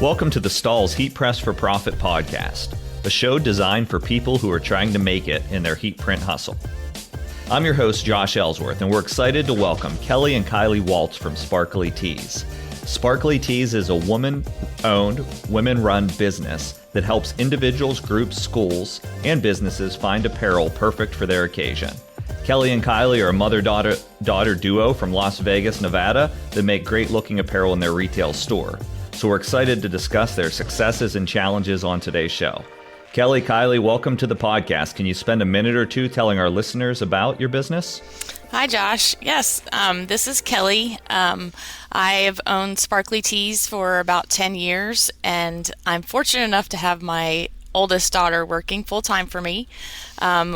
Welcome to the Stahls Heat Press for Profit podcast, a show designed for people who are trying to make it in their heat print hustle. I'm your host, Josh Ellsworth, and we're excited to welcome Kelley and Kylie Waltz from Sparkly Tees. Sparkly Tees is a woman-owned, women-run business that helps individuals, groups, schools, and businesses find apparel perfect for their occasion. Kelley and Kylie are a mother-daughter duo from Las Vegas, Nevada that make great-looking apparel in their retail store. So we're excited to discuss their successes and challenges on today's show. Kelley, Kylie, welcome to the podcast. Can you spend a minute or two telling our listeners about your business? Hi, Josh. Yes, this is Kelley. I've owned Sparkly Tees for about 10 years, and I'm fortunate enough to have my oldest daughter working full-time for me.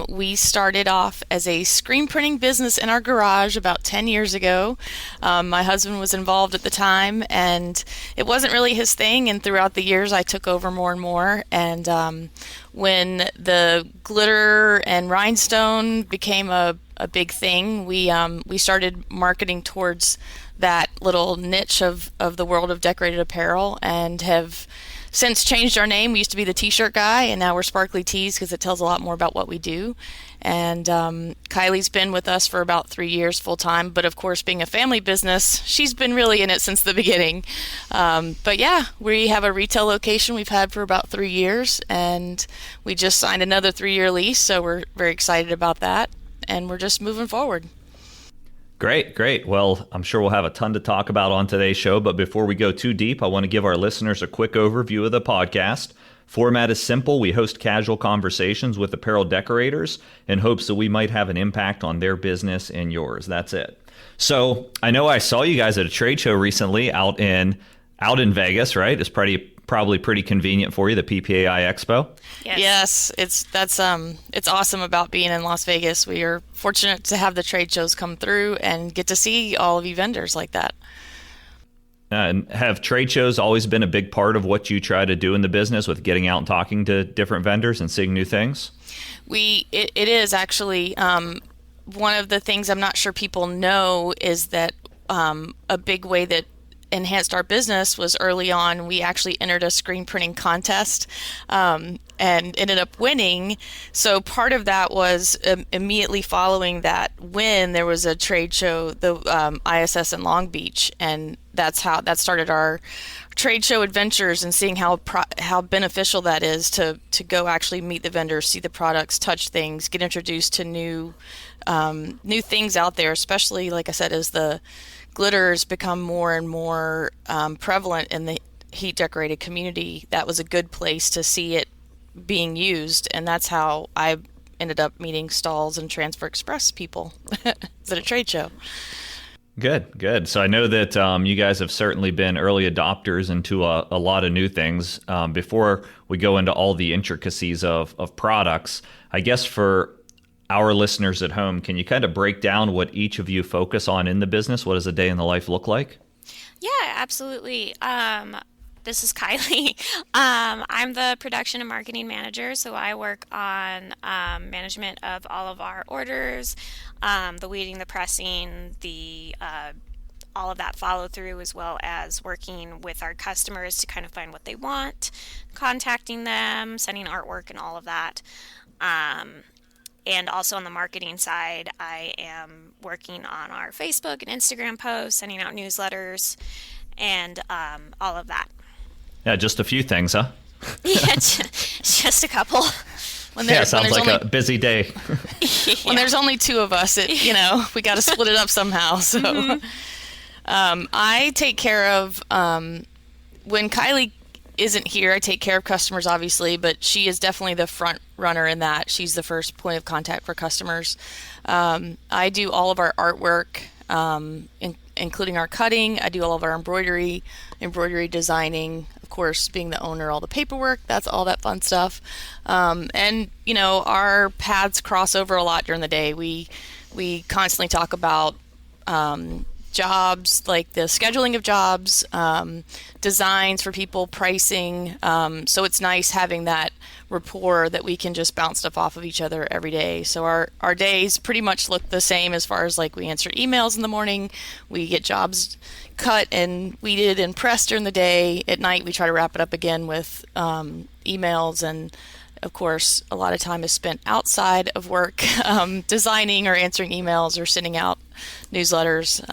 We started off as a screen printing business in our garage about 10 years ago. My husband was involved at the time, and it wasn't really his thing, and throughout the years I took over more and more. And when the glitter and rhinestone became a big thing, we started marketing towards that little niche of the world of decorated apparel, and have since changed our name. We used to be the T-shirt guy, and now we're Sparkly Tees because it tells a lot more about what we do. And Kylie's been with us for about 3 years full time, but of course, being a family business, she's been really in it since the beginning. But yeah, we have a retail location we've had for about 3 years, and we just signed another 3-year lease, so we're very excited about that, and we're just moving forward. Great. Well, I'm sure we'll have a ton to talk about on today's show, but before we go too deep, I want to give our listeners a quick overview of the podcast. Format is simple. We host casual conversations with apparel decorators in hopes that we might have an impact on their business and yours. That's it. So I know I saw you guys at a trade show recently out in Vegas, right? It's probably pretty convenient for you, the PPAI Expo. Yes, it's awesome about being in Las Vegas. We are fortunate to have the trade shows come through and get to see all of you vendors like that. And have trade shows always been a big part of what you try to do in the business with getting out and talking to different vendors and seeing new things? It is actually one of the things I'm not sure people know is that a big way that enhanced our business was early on. We actually entered a screen printing contest and ended up winning. So part of that was immediately following that win, there was a trade show, the ISS in Long Beach, and that started our trade show adventures and seeing how beneficial that is to go actually meet the vendors, see the products, touch things, get introduced to new things out there, especially, like I said, as the glitters become more and more prevalent in the heat decorated community. That was a good place to see it being used, and that's how I ended up meeting Stahls and Transfer Express people at a trade show. Good. So I know that you guys have certainly been early adopters into a lot of new things. Before we go into all the intricacies of products, I guess for our listeners at home, can you kind of break down what each of you focus on in the business? What does a day in the life look like? Yeah, absolutely. This is Kylie. I'm the production and marketing manager, so I work on management of all of our orders, the weeding, the pressing, all of that follow through, as well as working with our customers to kind of find what they want, contacting them, sending artwork, and all of that. And also on the marketing side, I am working on our Facebook and Instagram posts, sending out newsletters, and all of that. Yeah, just a few things, huh? Yeah, just a couple. Sounds like a busy day. When there's only two of us, we got to split it up somehow. So I take care of, when Kylie isn't here, I take care of customers, obviously, but she is definitely the front runner in that. She's the first point of contact for customers. I do all of our artwork, including our cutting. I do all of our embroidery designing, of course, being the owner, all the paperwork, that's all that fun stuff. And our paths cross over a lot during the day. We constantly talk about jobs, like the scheduling of jobs, designs for people, pricing. So it's nice having that rapport that we can just bounce stuff off of each other every day. So our days pretty much look the same as far as like we answer emails in the morning, we get jobs cut and weeded and pressed during the day. At night we try to wrap it up again with emails, and of course a lot of time is spent outside of work designing or answering emails or sending out newsletters.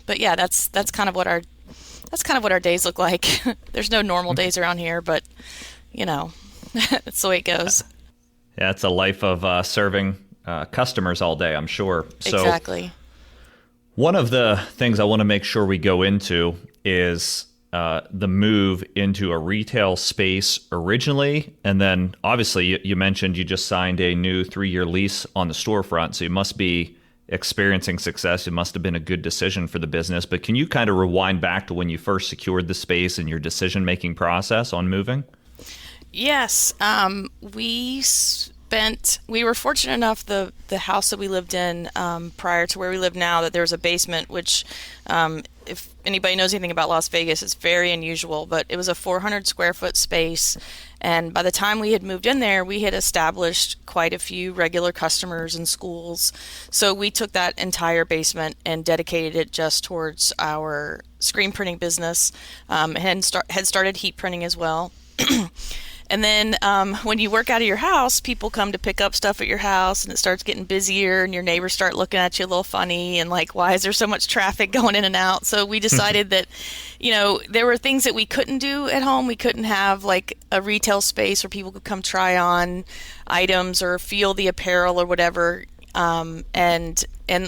But yeah, that's kind of what our days look like. There's no normal days around here, but that's the way it goes. Yeah, it's a life of serving customers all day, I'm sure. So exactly. One of the things I want to make sure we go into is the move into a retail space originally. And then obviously you mentioned you just signed a new 3-year lease on the storefront. So you must be experiencing success. It must have been a good decision for the business. But can you kind of rewind back to when you first secured the space and your decision-making process on moving? Yes. We were fortunate enough, the house that we lived in prior to where we live now, that there was a basement, which if anybody knows anything about Las Vegas, it's very unusual, but it was a 400 square foot space. And by the time we had moved in there, we had established quite a few regular customers and schools. So we took that entire basement and dedicated it just towards our screen printing business, and had started heat printing as well. And then when you work out of your house, people come to pick up stuff at your house, and it starts getting busier, and your neighbors start looking at you a little funny and like, why is there so much traffic going in and out? So we decided that, there were things that we couldn't do at home. We couldn't have like a retail space where people could come try on items or feel the apparel or whatever. And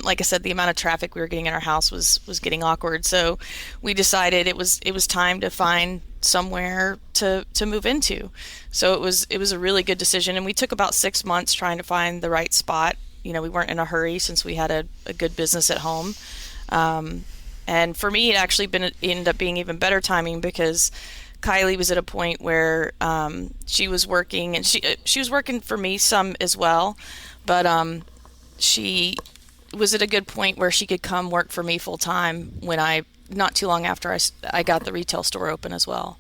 like I said, the amount of traffic we were getting in our house was getting awkward. So we decided it was time to find somewhere to move into. So it was a really good decision, and we took about 6 months trying to find the right spot. We weren't in a hurry since we had a good business at home. And for me, it ended up being even better timing because Kylie was at a point where she was working, and she was working for me some as well, but she was at a good point where she could come work for me full time not too long after I got the retail store open as well.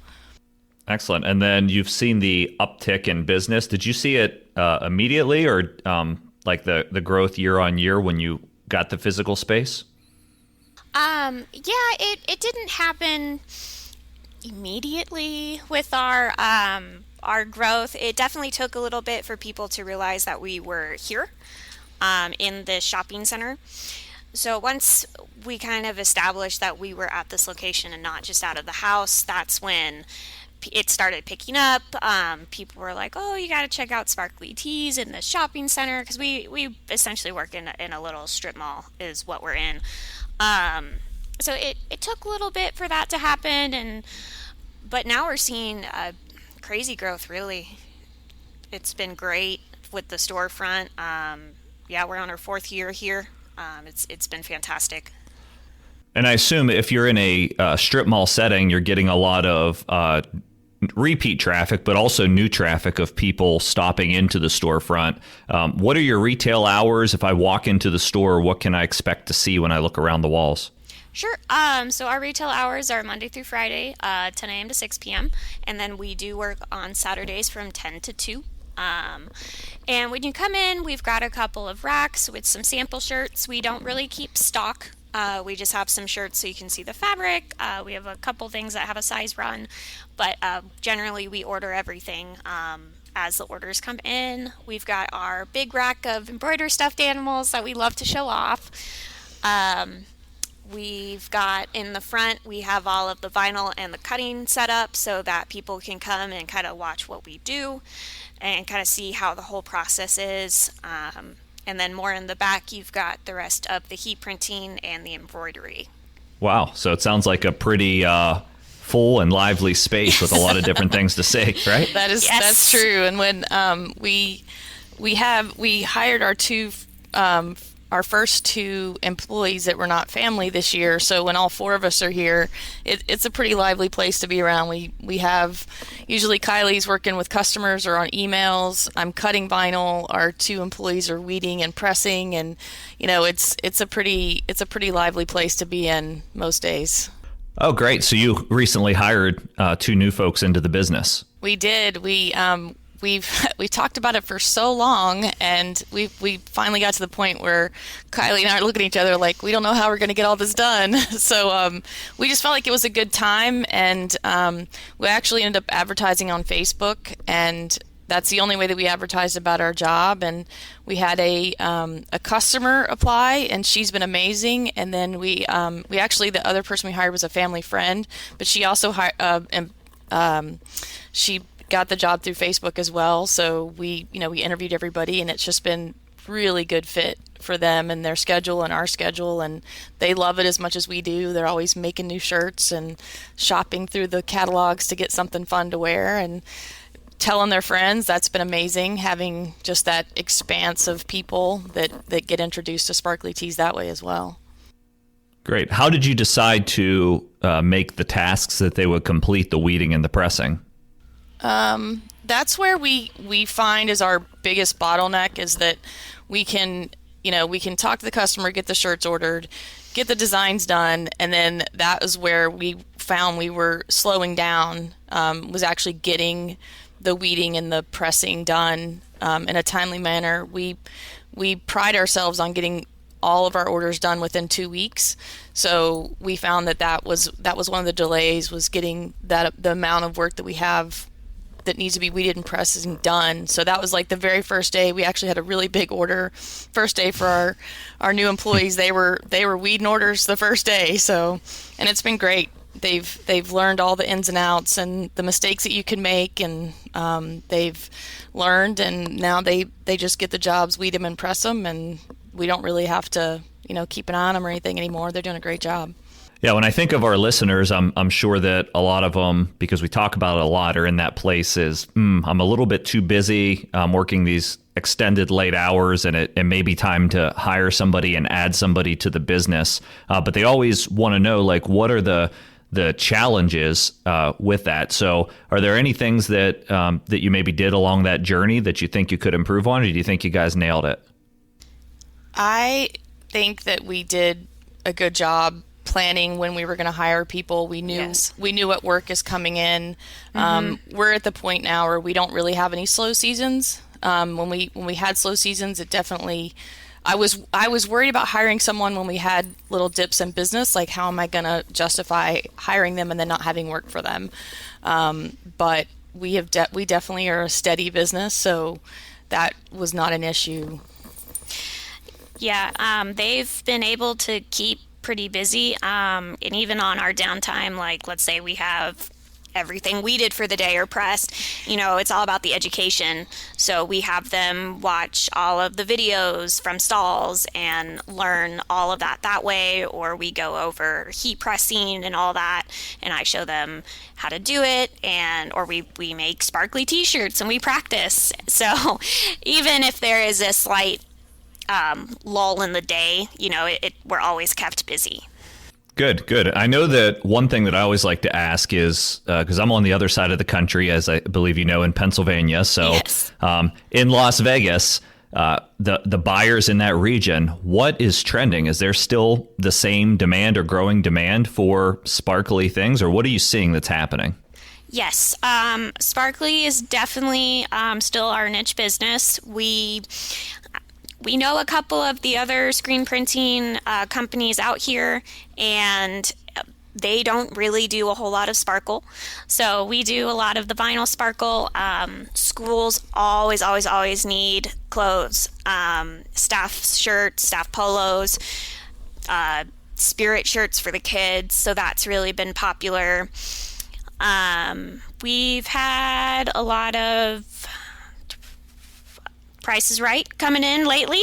Excellent. And then you've seen the uptick in business. Did you see it immediately, or like the growth year on year when you got the physical space? It didn't happen immediately with our growth. It definitely took a little bit for people to realize that we were here in the shopping center. So once we kind of established that we were at this location and not just out of the house, that's when it started picking up. People were like, oh, you got to check out Sparkly Tees in the shopping center, because we essentially work in a little strip mall is what we're in. So it took a little bit for that to happen, but now we're seeing crazy growth, really. It's been great with the storefront. We're on our 4th year here. It's been fantastic. And I assume if you're in a strip mall setting, you're getting a lot of repeat traffic, but also new traffic of people stopping into the storefront. What are your retail hours? If I walk into the store, what can I expect to see when I look around the walls? Sure. So our retail hours are Monday through Friday, 10 a.m. to 6 p.m. And then we do work on Saturdays from 10 to 2. And when you come in, we've got a couple of racks with some sample shirts. We don't really keep stock. We just have some shirts so you can see the fabric. We have a couple things that have a size run, but generally we order everything as the orders come in. We've got our big rack of embroidered stuffed animals that we love to show off. We've got in the front, we have all of the vinyl and the cutting set up so that people can come and kind of watch what we do and kind of see how the whole process is. And then more in the back, you've got the rest of the heat printing and the embroidery. Wow. So it sounds like a pretty full and lively space with a lot of different things to say, right? That's true. And when we hired our two our first 2 employees that were not family this year. So when all 4 of us are here, it's a pretty lively place to be around. We have, usually Kylie's working with customers or on emails. I'm cutting vinyl. Our 2 employees are weeding and pressing, and it's a pretty lively place to be in most days. Oh, great. So you recently hired 2 new folks into the business. We did. We talked about it for so long, and we finally got to the point where Kylie and I are looking at each other like, we don't know how we're going to get all this done. So we just felt like it was a good time, and we actually ended up advertising on Facebook, and that's the only way that we advertised about our job. And we had a customer apply, and she's been amazing. And then we actually, the other person we hired was a family friend, but she also she got the job through Facebook as well. So we interviewed everybody, and it's just been really good fit for them and their schedule and our schedule, and they love it as much as we do. They're always making new shirts and shopping through the catalogs to get something fun to wear and telling their friends. That's been amazing, having just that expanse of people that get introduced to sparkly tees that way as well. Great. How did you decide to make the tasks that they would complete, the weeding and the pressing? That's where we find is our biggest bottleneck, is that we can talk to the customer, get the shirts ordered, get the designs done, and then that is where we found we were slowing down, was actually getting the weeding and the pressing done in a timely manner. We pride ourselves on getting all of our orders done within 2 weeks. So we found that was one of the delays, was getting the amount of work that we have that needs to be weeded and pressed and done. So that was like the very first day. We actually had a really big order first day for our new employees. They were weeding orders the first day. So, and it's been great. They've learned all the ins and outs and the mistakes that you can make, and they've learned, and now they just get the jobs, weed them and press them, and we don't really have to keep an eye on them or anything anymore. They're doing a great job. Yeah, when I think of our listeners, I'm sure that a lot of them, because we talk about it a lot, are in that place is, I'm a little bit too busy working these extended late hours, and it may be time to hire somebody and add somebody to the business. But they always want to know, like, what are the challenges with that? So are there any things that that you maybe did along that journey that you think you could improve on, or do you think you guys nailed it? I think that we did a good job planning when we were going to hire people. We knew what work is coming in. We're at the point now where we don't really have any slow seasons. When we had slow seasons, it definitely, I was worried about hiring someone when we had little dips in business. Like, how am I going to justify hiring them and then not having work for them? But we definitely are a steady business, so that was not an issue. Yeah, they've been able to keep pretty busy, and even on our downtime, like, let's say we have everything weeded for the day or pressed, it's all about the education. So we have them watch all of the videos from Stahls and learn all of that way, or we go over heat pressing and all that, and I show them how to do it, or we make sparkly t-shirts and we practice. So even if there is a slight lull in the day, we're always kept busy. Good. I know that one thing that I always like to ask is, because I'm on the other side of the country, as I believe you know, in Pennsylvania. So yes. In Las Vegas, the buyers in that region, what is trending? Is there still the same demand or growing demand for sparkly things, or what are you seeing that's happening? Yes, sparkly is definitely still our niche business. We know a couple of the other screen printing companies out here, and they don't really do a whole lot of sparkle. So we do a lot of the vinyl sparkle. Schools always need clothes, staff shirts, staff polos, spirit shirts for the kids. So that's really been popular. We've had a lot of Price is Right coming in lately,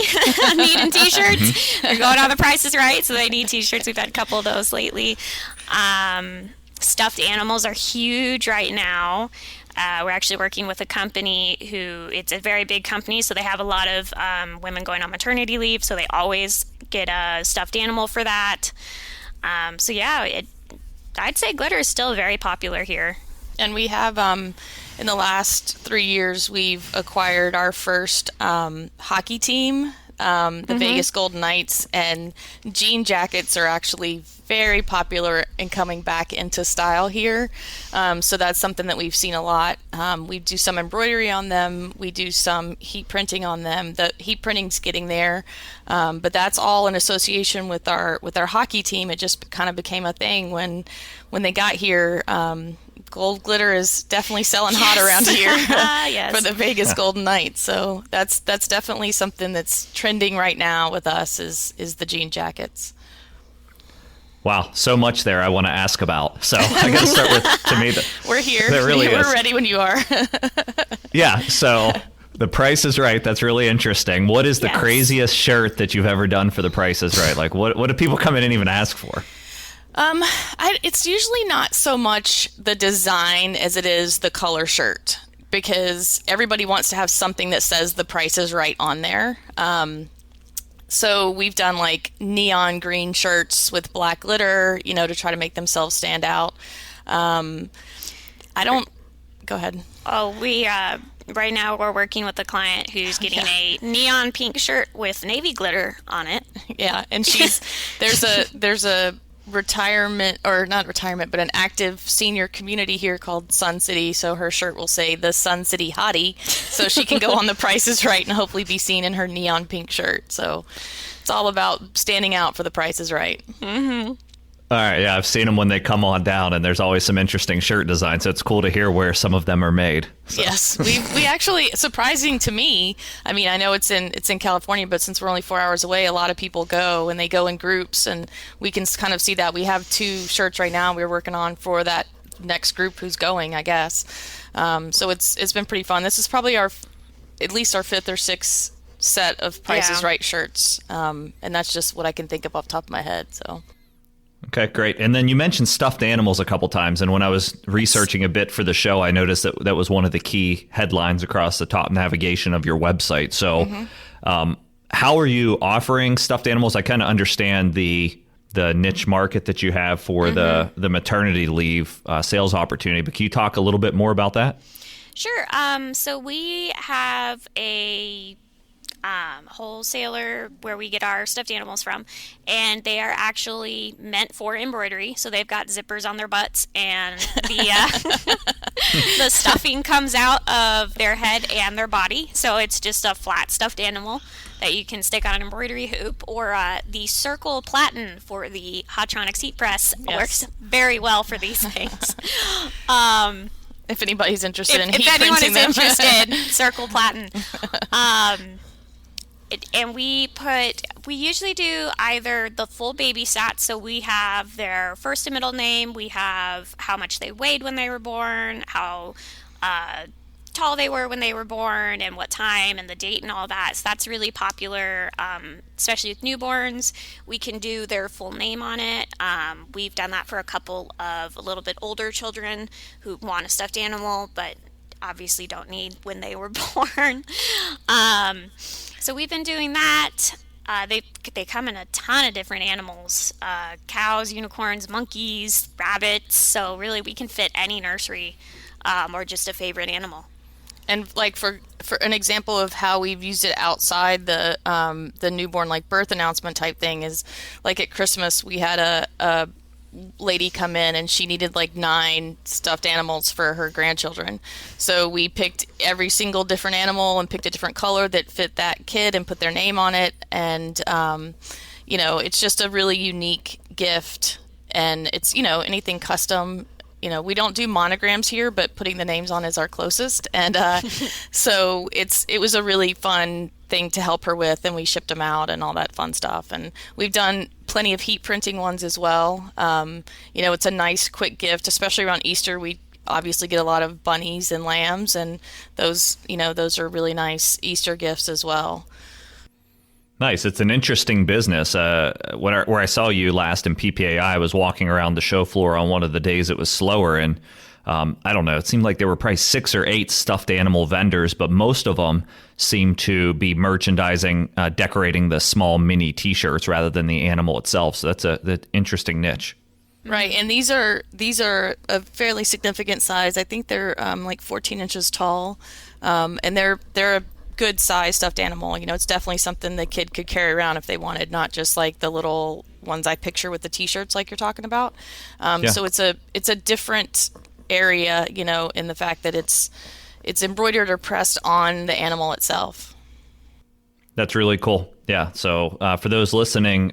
needing t-shirts. They're going on the Price is Right, so they need t-shirts. We've had a couple of those lately. Stuffed animals are huge right now. We're actually working with a company it's a very big company, so they have a lot of women going on maternity leave, so they always get a stuffed animal for that. So yeah, I'd say glitter is still very popular here. And we have, in the last 3 years, we've acquired our first hockey team, the Vegas Golden Knights, and jean jackets are actually very popular and coming back into style here. So that's something that we've seen a lot. We do some embroidery on them. We do some heat printing on them. The heat printing's getting there, but that's all in association with our hockey team. It just kind of became a thing when they got here. Gold glitter is definitely selling hot around here for the Vegas Golden Knights. So that's definitely something that's trending right now with us is the jean jackets. Wow, so much there I want to ask about. So I got to start with, to me, we're here. We're ready when you are. Yeah, so the Price is Right. That's really interesting. What is the craziest shirt that you've ever done for the Price is Right? Like, what do people come in and even ask for? It's usually not so much the design as it is the color shirt, because everybody wants to have something that says the Price is Right on there. So we've done like neon green shirts with black glitter, to try to make themselves stand out. Go ahead. Oh, right now we're working with a client who's getting a neon pink shirt with navy glitter on it. Yeah, and there's a retirement, or not retirement, but an active senior community here called Sun City. So her shirt will say the Sun City Hottie, so she can go on the Price is Right and hopefully be seen in her neon pink shirt. So it's all about standing out for the Price is Right. Mm-hmm. All right, yeah, I've seen them when they come on down, and there's always some interesting shirt designs, so it's cool to hear where some of them are made. So. Yes, we actually, surprising to me, I mean, I know it's in California, but since we're only 4 hours away, a lot of people go, and they go in groups, and we can kind of see that. We have 2 shirts right now we're working on for that next group who's going, I guess. So it's been pretty fun. This is probably at least our 5th or 6th set of Price is Right shirts, and that's just what I can think of off the top of my head, so... Okay, great. And then you mentioned stuffed animals a couple times, and when I was researching a bit for the show, I noticed that was one of the key headlines across the top navigation of your website. So how are you offering stuffed animals? I kind of understand the niche market that you have for the maternity leave sales opportunity, but can you talk a little bit more about that? Sure. So we have a wholesaler where we get our stuffed animals from, and they are actually meant for embroidery. So they've got zippers on their butts, and the stuffing comes out of their head and their body. So it's just a flat stuffed animal that you can stick on an embroidery hoop, or the circle platen for the Hotronics heat press works very well for these things. If anybody's interested in heat if anyone printing is them. interested, circle platen. And we usually do either the full baby stats, so we have their first and middle name, we have how much they weighed when they were born, how tall they were when they were born, and what time, and the date, and all that. So that's really popular, especially with newborns. We can do their full name on it. We've done that for a couple of a little bit older children who want a stuffed animal, but obviously don't need when they were born. So we've been doing that. They come in a ton of different animals, cows, unicorns, monkeys, rabbits. So really we can fit any nursery or just a favorite animal. And like for an example of how we've used it outside the newborn, like birth announcement type thing, is like at Christmas we had a lady come in and she needed like 9 stuffed animals for her grandchildren. So we picked every single different animal and picked a different color that fit that kid and put their name on it. And, it's just a really unique gift. And it's, anything custom. We don't do monograms here, but putting the names on is our closest. And so it was a really fun thing to help her with, and we shipped them out and all that fun stuff. And we've done plenty of heat printing ones as well. It's a nice quick gift, especially around Easter. We obviously get a lot of bunnies and lambs, and those are really nice Easter gifts as well. Nice. It's an interesting business. Where I saw you last in PPAI, I was walking around the show floor on one of the days it was slower, and I don't know, it seemed like there were probably 6 or 8 stuffed animal vendors, but most of them seemed to be merchandising, decorating the small mini T-shirts rather than the animal itself. So that's an interesting niche. Right, and these are a fairly significant size. I think they're like 14 inches tall, and they're a good size stuffed animal. You know, it's definitely something the kid could carry around if they wanted, not just like the little ones I picture with the T-shirts like you're talking about. So it's a different area, you know, in the fact that it's embroidered or pressed on the animal itself. That's really cool. Yeah. So for those listening,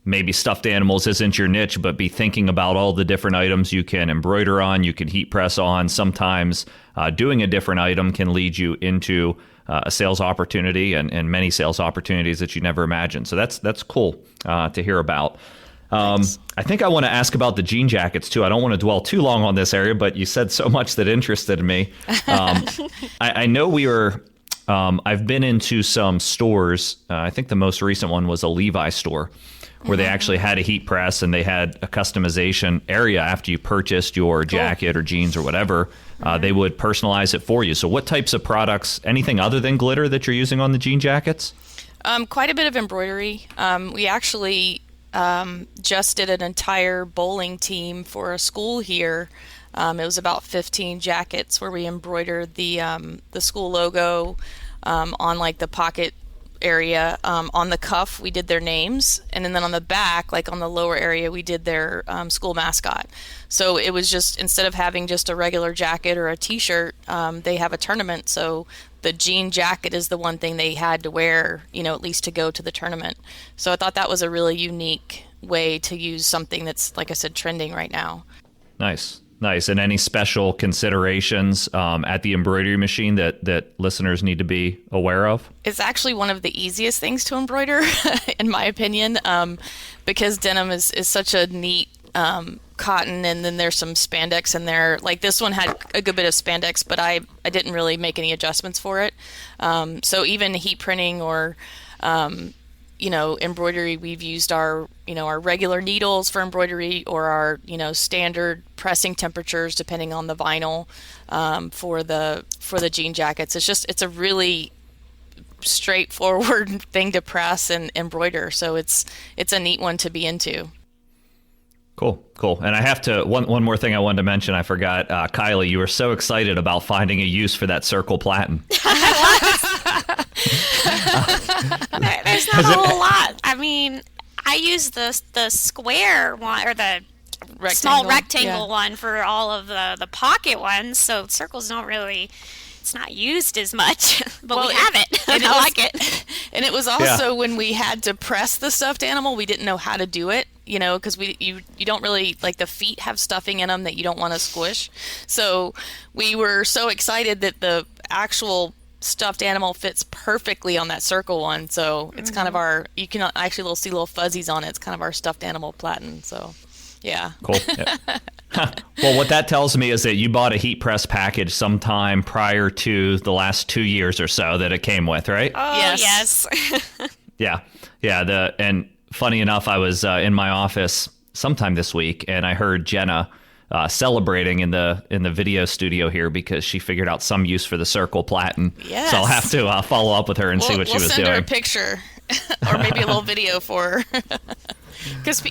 maybe stuffed animals isn't your niche, but be thinking about all the different items you can embroider on, you can heat press on. Sometimes doing a different item can lead you into a sales opportunity and many sales opportunities that you never imagined. So that's cool to hear about. I think I want to ask about the jean jackets too. I don't want to dwell too long on this area, but you said so much that interested me. I know I've been into some stores. I think the most recent one was a Levi store where they actually had a heat press and they had a customization area after you purchased your jacket or jeans or whatever. They would personalize it for you. So what types of products, anything other than glitter that you're using on the jean jackets? Quite a bit of embroidery. We actually just did an entire bowling team for a school here. It was about 15 jackets where we embroidered the school logo on like the pocket area. On the cuff, we did their names, and then on the back, like on the lower area, we did their school mascot. So it was just, instead of having just a regular jacket or a T-shirt, they have a tournament. So the jean jacket is the one thing they had to wear, you know, at least to go to the tournament. So I thought that was a really unique way to use something that's, like I said, trending right now. Nice. And any special considerations at the embroidery machine that listeners need to be aware of? It's actually one of the easiest things to embroider, in my opinion, because denim is such a neat cotton, and then there's some spandex in there. Like this one had a good bit of spandex, but I didn't really make any adjustments for it. So even heat printing or embroidery, we've used our regular needles for embroidery or our, standard pressing temperatures depending on the vinyl for the jean jackets. It's a really straightforward thing to press and embroider. So it's a neat one to be into. Cool. And I have to, one more thing I wanted to mention, I forgot. Kylie, you were so excited about finding a use for that circle platen. There's not a whole lot. I mean, I use the square one or the small rectangle one for all of the pocket ones. So circles don't really, it's not used as much, but we have it. And I like it. And it was also when we had to press the stuffed animal, we didn't know how to do it, because you don't really, like, the feet have stuffing in them that you don't want to squish. So we were so excited that the actual stuffed animal fits perfectly on that circle one. So it's kind of you can actually see little fuzzies on it. It's kind of our stuffed animal platen. So yeah. Cool. Yeah. Well, what that tells me is that you bought a heat press package sometime prior to the last 2 years or so that it came with, right? Oh, yes. Yeah. And funny enough, I was in my office sometime this week, and I heard Jenna celebrating in the video studio here because she figured out some use for the circle platen. Yes. So I'll have to follow up with her and see what she was doing. We'll send her a picture or maybe a little video for her. Because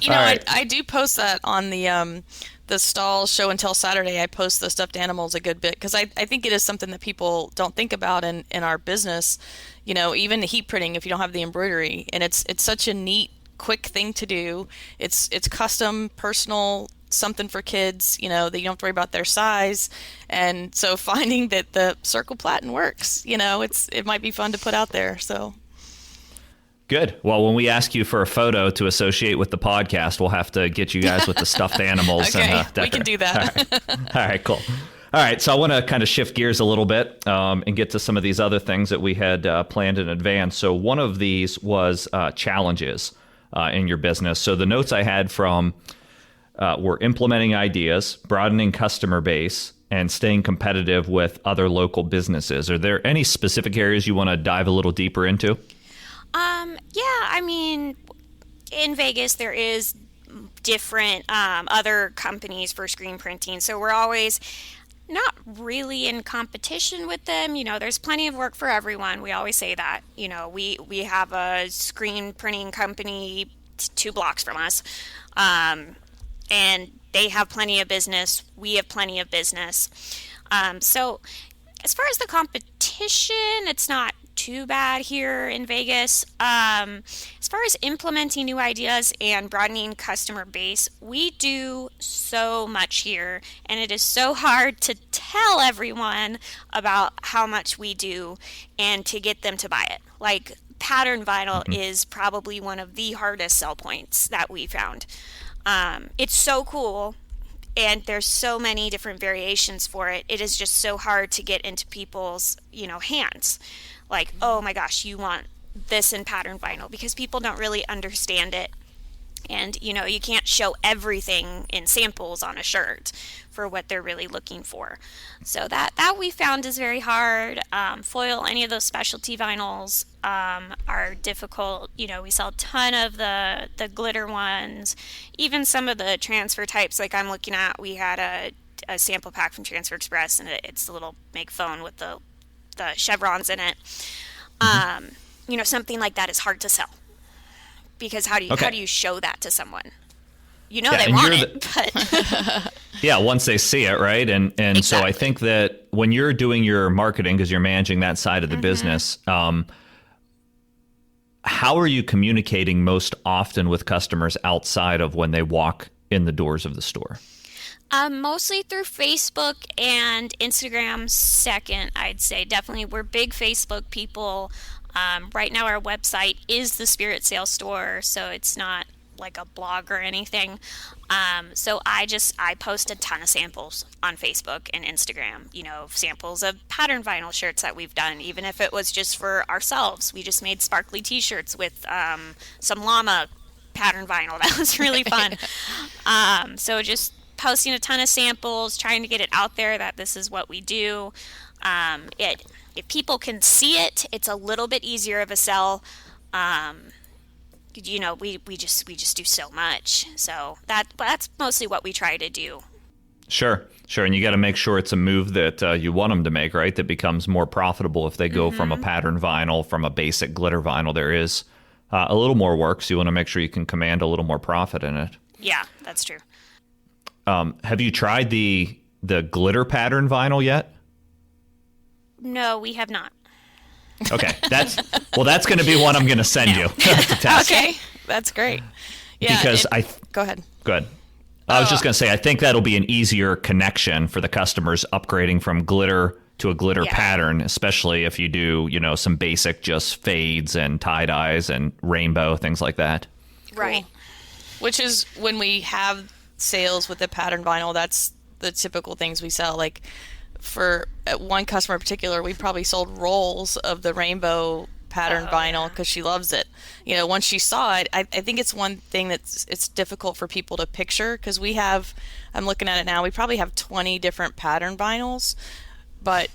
I do post that on the Stahls show and tell Saturday. I post the stuffed animals a good bit because I think it is something that people don't think about in our business. Even the heat printing, if you don't have the embroidery, and it's such a neat, quick thing to do. It's custom, personal, something for kids, that you don't have to worry about their size. And so finding that the circle platen works, it might be fun to put out there. So good. Well, when we ask you for a photo to associate with the podcast, we'll have to get you guys with the stuffed animals. Okay, and, we can do that. All right, cool. All right, so I want to kind of shift gears a little bit and get to some of these other things that we had planned in advance. So one of these was challenges in your business. So the notes I had from were implementing ideas, broadening customer base, and staying competitive with other local businesses. Are there any specific areas you want to dive a little deeper into? Yeah, I mean, in Vegas there is different other companies for screen printing, so we're always not really in competition with them. There's plenty of work for everyone. We always say that. We have a screen printing company 2 blocks from us, and they have plenty of business. We have plenty of business. So as far as the competition, it's not too bad here in Vegas. As far as implementing new ideas and broadening customer base, we do so much here, and it is so hard to tell everyone about how much we do and to get them to buy it. Like, pattern vinyl is probably one of the hardest sell points that we found. It's so cool, and there's so many different variations for it. It is just so hard to get into people's, hands. Like, oh my gosh, you want this in pattern vinyl, because people don't really understand it. And, you can't show everything in samples on a shirt for what they're really looking for. So that we found is very hard. Foil, any of those specialty vinyls are difficult. We sell a ton of the glitter ones, even some of the transfer types. Like I'm looking at, we had a sample pack from Transfer Express, and it's a little make phone with the chevrons in it. Something like that is hard to sell, because how do you show that to someone? They want it, but yeah, once they see it, right? And exactly. So I think that when you're doing your marketing, because you're managing that side of the business, how are you communicating most often with customers outside of when they walk in the doors of the store? Mostly through Facebook and Instagram second, I'd say. Definitely, we're big Facebook people. Right now our website is the Spirit Sale Store, so it's not like a blog or anything. So I post a ton of samples on Facebook and Instagram, samples of pattern vinyl shirts that we've done, even if it was just for ourselves. We just made sparkly t-shirts with some llama pattern vinyl. That was really fun. So just posting a ton of samples, trying to get it out there that this is what we do. If people can see it, it's a little bit easier of a sell. We just do so much. So that's mostly what we try to do. Sure. And you got to make sure it's a move that you want them to make, right? That becomes more profitable if they go from a pattern vinyl, from a basic glitter vinyl. There is a little more work, so you want to make sure you can command a little more profit in it. Yeah, that's true. Have you tried the glitter pattern vinyl yet? No, we have not. Okay, that's going to be one I'm going to send you to test. Okay, that's great. Yeah, because go ahead. Good. I was just going to say, I think that'll be an easier connection for the customers upgrading from glitter to a glitter pattern, especially if you do, some basic just fades and tie-dyes and rainbow, things like that. Right. Which is when we have sales with the pattern vinyl, that's the typical things we sell. Like for one customer in particular, we probably sold rolls of the rainbow pattern vinyl because she loves it. Once she saw it, I think it's one thing it's difficult for people to picture, because I'm looking at it now, we probably have 20 different pattern vinyls, but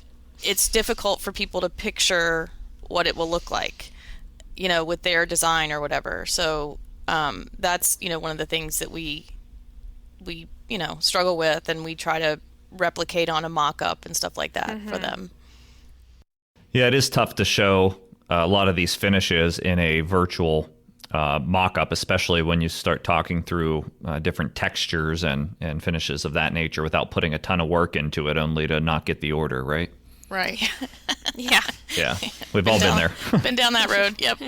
it's difficult for people to picture what it will look like, with their design or whatever. So that's, one of the things that we struggle with, and we try to replicate on a mock-up and stuff like that for them. Yeah, it is tough to show a lot of these finishes in a virtual mock-up, especially when you start talking through different textures and finishes of that nature without putting a ton of work into it, only to not get the order, right? Right. Yeah. Yeah, we've all been there. Been down that road, yep.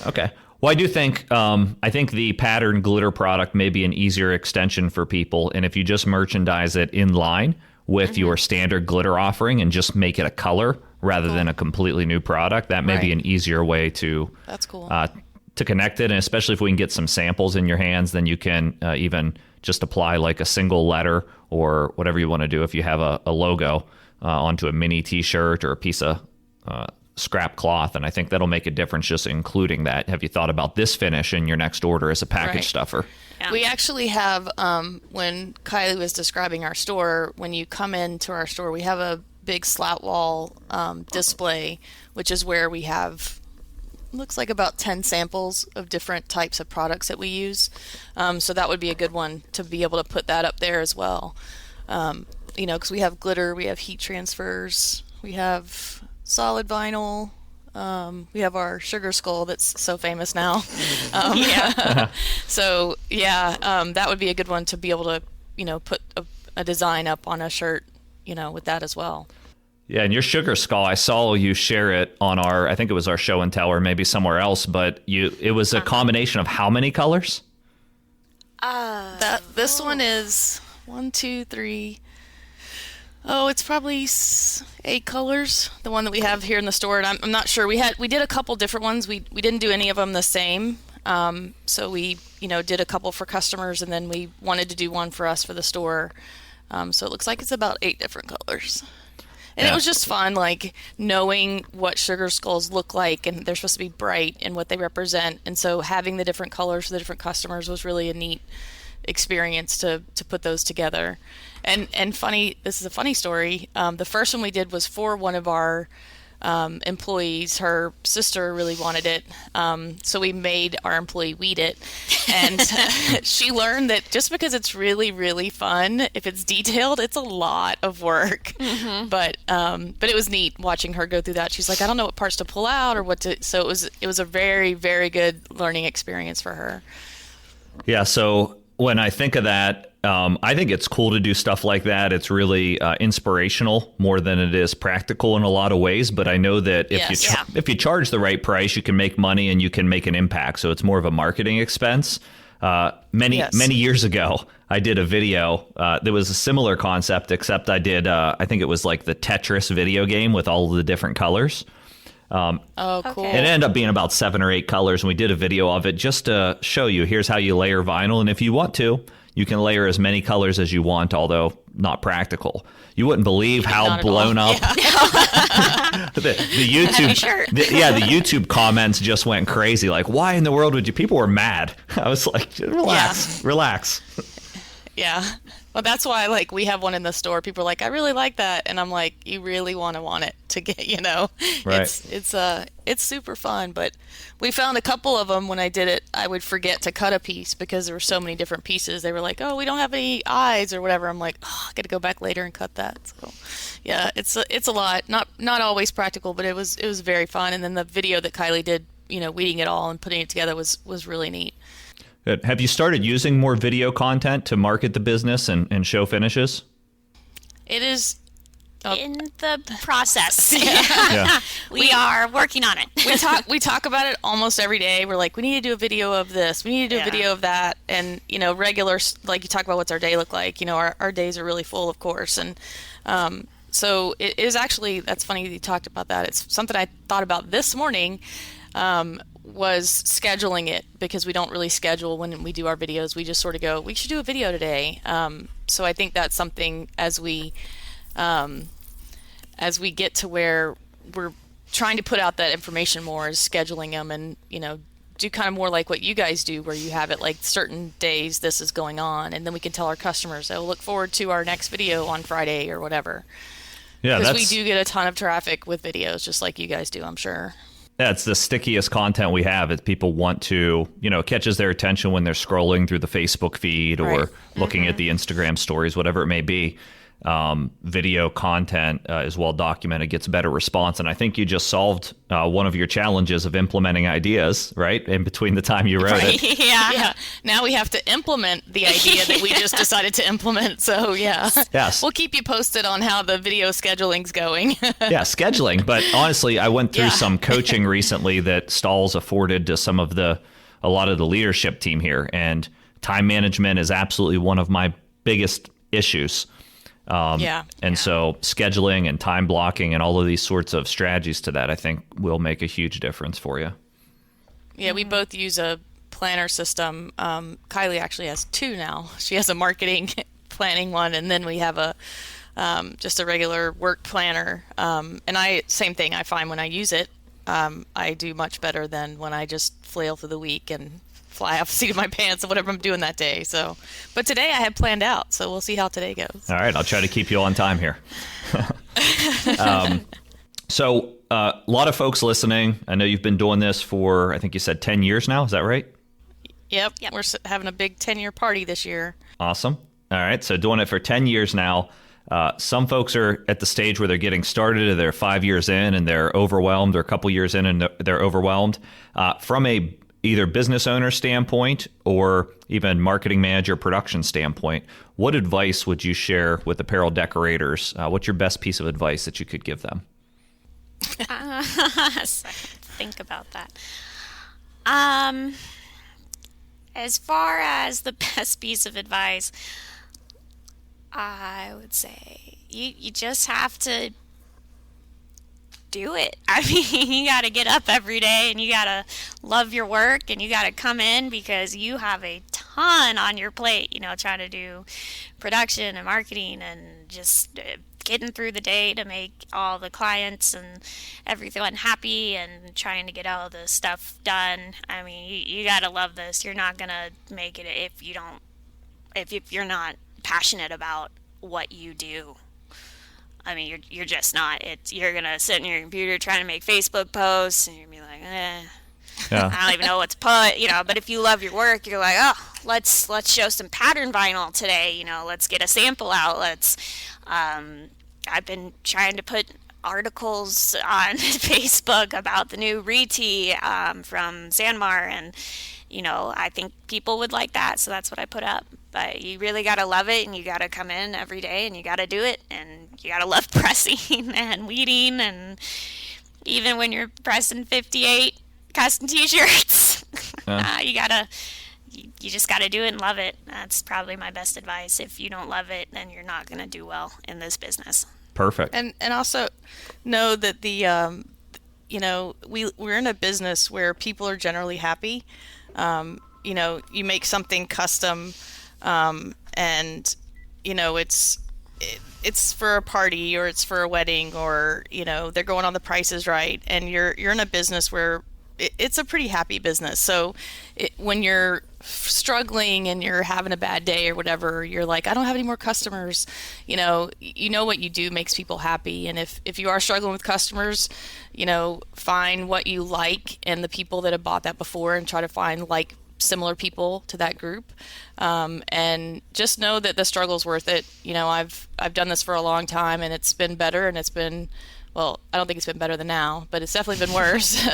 Okay. Well, I do think, I think the pattern glitter product may be an easier extension for people. And if you just merchandise it in line with your standard glitter offering and just make it a color rather than a completely new product, that may be an easier way to That's cool. To connect it. And especially if we can get some samples in your hands, then you can even just apply like a single letter or whatever you want to do. If you have a logo onto a mini t-shirt or a piece of scrap cloth, and I think that'll make a difference just including that. Have you thought about this finish in your next order as a package stuffer? Yeah. We actually have, when Kylie was describing our store, when you come into our store, we have a big slat wall display, which is where we have looks like about 10 samples of different types of products that we use. So that would be a good one to be able to put that up there as well. Because we have glitter, we have heat transfers, we have solid vinyl, we have our sugar skull that's so famous now. So that would be a good one to be able to, put a design up on a shirt, with that as well. Yeah, and your sugar skull, I saw you share it on I think it was our show and tell or maybe somewhere else, but it was a combination of how many colors? This one is 1, 2, 3. Oh, it's probably 8 colors. The one that we have here in the store, and I'm not sure. We did a couple different ones. We didn't do any of them the same. So we did a couple for customers, and then we wanted to do one for us for the store. So it looks like it's about 8 different colors. And It was just fun, like knowing what sugar skulls look like, and they're supposed to be bright and what they represent. And so having the different colors for the different customers was really a neat experience to put those together. And funny, this is a funny story. The first one we did was for one of our employees. Her sister really wanted it, so we made our employee weed it, and she learned that just because it's really, really fun, if it's detailed, it's a lot of work. But it was neat watching her go through that. She's like, I don't know what parts to pull out or what to. So it was a very, very good learning experience for her. Yeah. So when I think of that, I think it's cool to do stuff like that. It's really inspirational more than it is practical in a lot of ways. But I know that if you charge the right price, you can make money and you can make an impact. So it's more of a marketing expense. Many years ago, I did a video that was a similar concept, except I did, I think it was like the Tetris video game with all of the different colors. Cool. It ended up being about 7 or 8 colors, and we did a video of it just to show you, here's how you layer vinyl. And if you want to, you can layer as many colors as you want, although not practical. You wouldn't believe how blown up the YouTube, the YouTube comments just went crazy. Like, why in the world would you? People were mad. I was like, relax. Yeah. Well, that's why, like, we have one in the store. People are like, I really like that. And I'm like, you really want it to get, Right. It's super fun. But we found a couple of them when I did it, I would forget to cut a piece because there were so many different pieces. They were like, oh, we don't have any eyes or whatever. I'm like, oh, I got to go back later and cut that. So, yeah, it's a lot. Not always practical, but it was very fun. And then the video that Kylie did, weeding it all and putting it together was really neat. Good. Have you started using more video content to market the business and show finishes? It is in the process. Yeah. We are working on it. We talk about it almost every day. We're like, we need to do a video of this. We need to do a video of that. And, regular, like you talk about what's our day look like. Our days are really full, of course. And so it is actually, that's funny that you talked about that. It's something I thought about this morning. Was scheduling it, because we don't really schedule when we do our videos. We just sort of go, we should do a video today. So I think that's something as we get to where we're trying to put out that information more, is scheduling them and, do kind of more like what you guys do, where you have it like certain days this is going on, and then we can tell our customers, oh, look forward to our next video on Friday or whatever. Yeah, because we do get a ton of traffic with videos, just like you guys do, I'm sure. Yeah, it's the stickiest content we have. Is people want to, it catches their attention when they're scrolling through the Facebook feed or looking at the Instagram stories, whatever it may be. Video content is well documented, gets better response. And I think you just solved one of your challenges of implementing ideas, right? In between the time you wrote it. Yeah. Now we have to implement the idea that we just decided to implement. So, Yes. We'll keep you posted on how the video scheduling's going. Yeah, scheduling. But honestly, I went through some coaching recently that Stahls afforded to a lot of the leadership team here. And time management is absolutely one of my biggest issues. So scheduling and time blocking and all of these sorts of strategies to that, I think, will make a huge difference for you. Yeah, we both use a planner system. Kylie actually has 2 now. She has a marketing planning one, and then we have a just a regular work planner. And same thing, I find when I use it, I do much better than when I just flail through the week and fly off the seat of my pants or whatever I'm doing that day. So, but today I had planned out, so we'll see how today goes. All right, I'll try to keep you on time here. So a lot of folks listening, I know you've been doing this for, I think you said 10 years now. Is that right? Yep. We're having a big 10-year party this year. Awesome. All right. So doing it for 10 years now. Some folks are at the stage where they're getting started, or they're 5 years in and they're overwhelmed, or a couple years in and they're overwhelmed. From a either business owner standpoint or even marketing manager, production standpoint, what advice would you share with apparel decorators? What's your best piece of advice that you could give them? Think about that. As far as the best piece of advice, I would say you just have to do it. I mean, you got to get up every day and you got to love your work and you got to come in because you have a ton on your plate, trying to do production and marketing and just getting through the day to make all the clients and everyone happy and trying to get all the stuff done. I mean, you got to love this. You're not going to make it if you're not passionate about what you do. I mean, you're just not. You're gonna sit in your computer trying to make Facebook posts, and you're gonna be like, Yeah. I don't even know what to put, But if you love your work, you're like, oh, let's show some pattern vinyl today, Let's get a sample out. I've been trying to put articles on Facebook about the new Re-Tee from Sanmar, and I think people would like that, so that's what I put up. But you really got to love it, and you got to come in every day, and you got to do it, and you got to love pressing and weeding, and even when you're pressing 58 custom t-shirts, you just got to do it and love it. That's probably my best advice. If you don't love it, then you're not going to do well in this business. Perfect. And also know that we're in a business where people are generally happy. You make something custom, and it's for a party, or it's for a wedding, or they're going on The Price is Right, and you're in a business where it's a pretty happy business. So when you're struggling and you're having a bad day or whatever, you're like, I don't have any more customers. What you do makes people happy. And if you are struggling with customers, find what you like and the people that have bought that before, and try to find similar people to that group, and just know that the struggle's worth it. I've done this for a long time, and it's been better, and it's been, well, I don't think it's been better than now, but it's definitely been worse.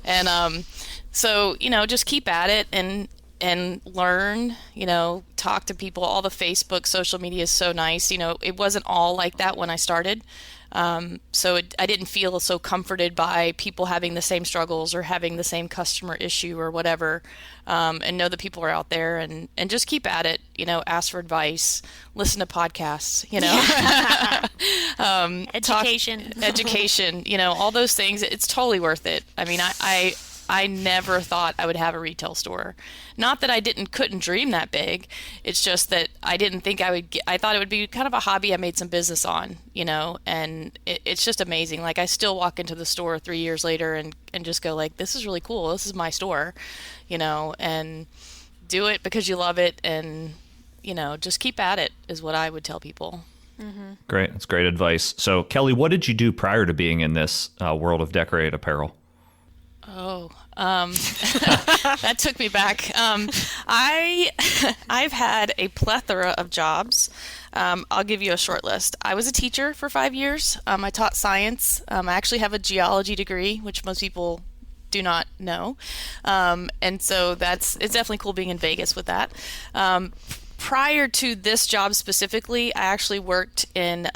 And so just keep at it and learn, talk to people. All the Facebook, social media is so nice. It wasn't all like that when I started. So I didn't feel so comforted by people having the same struggles or having the same customer issue or whatever, and know that people are out there, and just keep at it, ask for advice, listen to podcasts, education, all those things. It's totally worth it. I mean, I never thought I would have a retail store. Not that I couldn't dream that big. It's just that I didn't think I would I thought it would be kind of a hobby I made some business on, and it's just amazing. I still walk into the store 3 years later and just go this is really cool. This is my store, and do it because you love it, and, just keep at it is what I would tell people. Mm-hmm. Great. That's great advice. So Kelley, what did you do prior to being in this world of decorated apparel? Oh, that took me back. I've had a plethora of jobs. I'll give you a short list. I was a teacher for 5 years. I taught science. I actually have a geology degree, which most people do not know. And so it's definitely cool being in Vegas with that. Prior to this job specifically, I actually worked in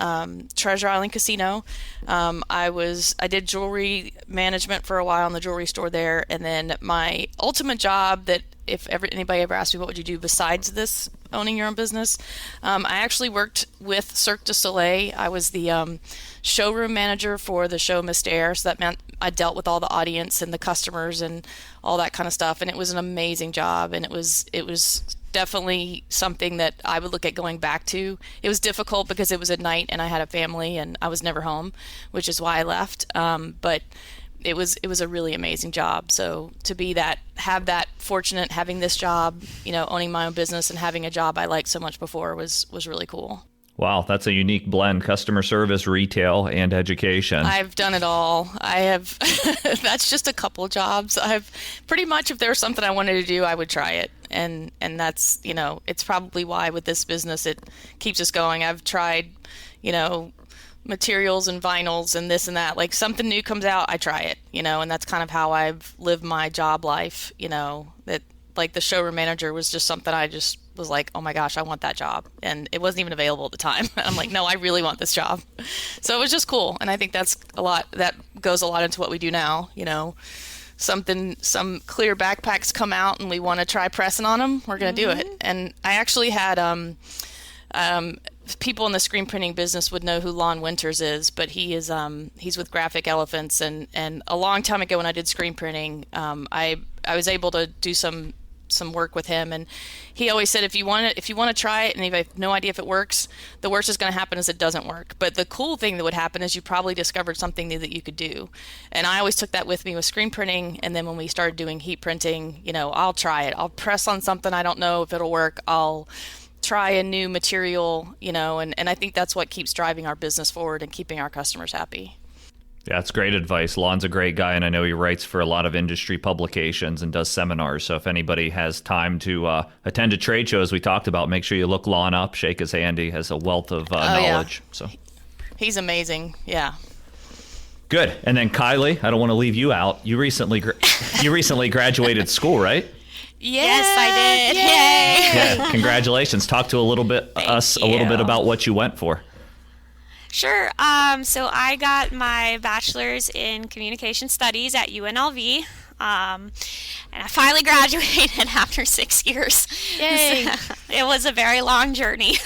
Treasure Island Casino. I did jewelry management for a while in the jewelry store there, and then my ultimate job, that if anybody ever asked me what would you do besides this, owning your own business, I actually worked with Cirque du Soleil. I was the showroom manager for the show Mystère, so that meant I dealt with all the audience and the customers and all that kind of stuff, and it was an amazing job, and it was definitely something that I would look at going back to. It was difficult because it was at night and I had a family and I was never home, which is why I left. But it was a really amazing job. So to have that fortunate, having this job, owning my own business and having a job I liked so much before was really cool. Wow, that's a unique blend, customer service, retail, and education. I've done it all. I have, that's just a couple jobs. I've pretty much, if there was something I wanted to do, I would try it. And that's, it's probably why with this business, it keeps us going. I've tried, materials and vinyls and this and that. Like something new comes out, I try it, and that's kind of how I've lived my job life, that like the showroom manager was just something I just was like, oh my gosh, I want that job. And it wasn't even available at the time. I'm like, no, I really want this job. So it was just cool. And I think that goes a lot into what we do now. Some clear backpacks come out and we want to try pressing on them, we're going to do it. And I actually had, people in the screen printing business would know who Lon Winters is, but he's with Graphic Elephants. And a long time ago when I did screen printing, I was able to do some work with him, and he always said if you want to try it and if you have no idea if it works, the worst is going to happen is it doesn't work, but the cool thing that would happen is you probably discovered something new that you could do. And I always took that with me with screen printing. And then when we started doing heat printing, I'll try it, I'll press on something I don't know if it'll work, I'll try a new material, and I think that's what keeps driving our business forward and keeping our customers happy. Yeah, it's great advice. Lon's a great guy, and I know he writes for a lot of industry publications and does seminars. So if anybody has time to attend a trade show, as we talked about, make sure you look Lon up, shake his hand. He has a wealth of knowledge. Yeah. So he's amazing. Yeah. Good. And then Kylie, I don't want to leave you out. You recently graduated school, right? Yes, I did. Yay! Yeah, congratulations. Talk to a little bit about what you went for. Sure. So I got my bachelor's in communication studies at UNLV, and I finally graduated after 6 years. Yay! So it was a very long journey.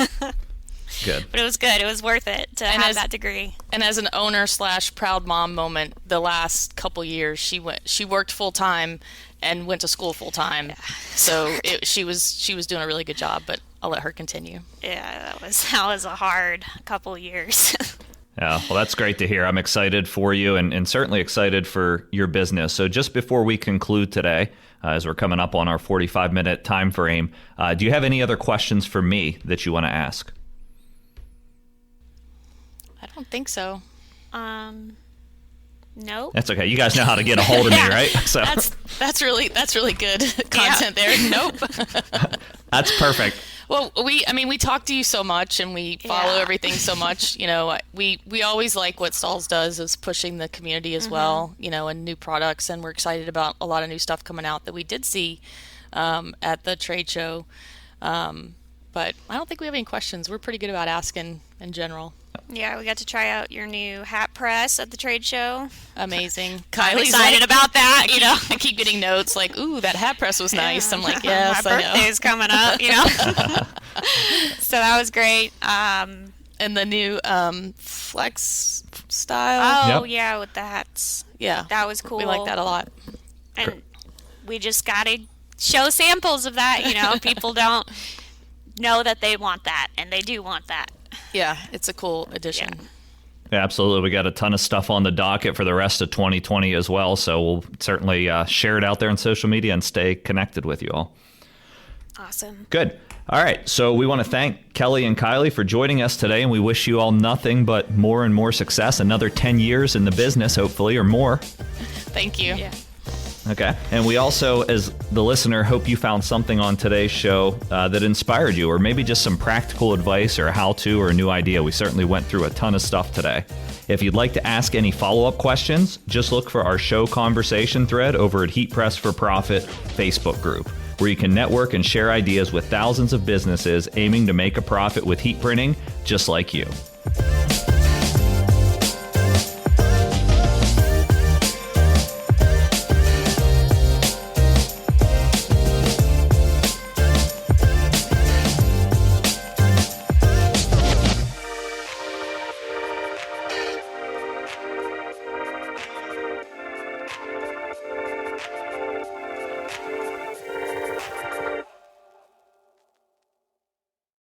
Good. But it was good. It was worth it to have that degree. And as an owner/proud mom moment, the last couple years she worked full time and went to school full time. So she was doing a really good job, but I'll let her continue. Yeah, that was a hard couple years. Yeah, well, that's great to hear. I'm excited for you and certainly excited for your business. So just before we conclude today, as we're coming up on our 45-minute time frame, do you have any other questions for me that you want to ask? I don't think so. No. That's okay. You guys know how to get a hold of me, right? So that's really good content there. Nope. That's perfect. Well, we talk to you so much and we follow everything so much. We always like what Stahls does is pushing the community as well, and new products. And we're excited about a lot of new stuff coming out that we did see at the trade show. But I don't think we have any questions. We're pretty good about asking in general. Yeah, we got to try out your new hat press at the trade show. Amazing. I'm excited about that, I keep getting notes like, ooh, that hat press was nice. I'm like, yes, my birthday's coming up, So that was great. And the new flex style. Oh, yeah, with the hats. Yeah. That was cool. We like that a lot. And we just got to show samples of that, People don't know that they want that, and they do want that. Yeah, it's a cool addition. Yeah, absolutely. We got a ton of stuff on the docket for the rest of 2020 as well, so we'll certainly share it out there on social media and stay connected with you all. Awesome. Good. All right, so we want to thank Kelley and Kylie for joining us today, and we wish you all nothing but more and more success, another 10 years in the business, hopefully, or more. Thank you. Yeah. Okay. And we also, as the listener, hope you found something on today's show that inspired you, or maybe just some practical advice or a how-to or a new idea. We certainly went through a ton of stuff today. If you'd like to ask any follow-up questions, just look for our show conversation thread over at Heat Press for Profit Facebook group, where you can network and share ideas with thousands of businesses aiming to make a profit with heat printing just like you.